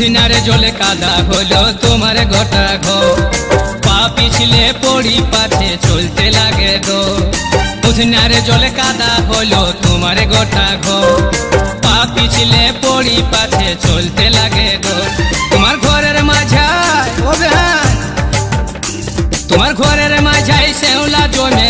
উঠনারে জলে কাদা হলো তোমার গোটা ঘর, পা পিছলে পড়ি পাছে চলতে লাগে গো। উঠনারে জলে কাদা হলো তোমার গোটা ঘর, পা পিছলে পড়ি পাছে চলতে লাগে গো। তোমার ঘরের মাঝায় তোমার ঘরের মাঝায় শ্যাওলা জমে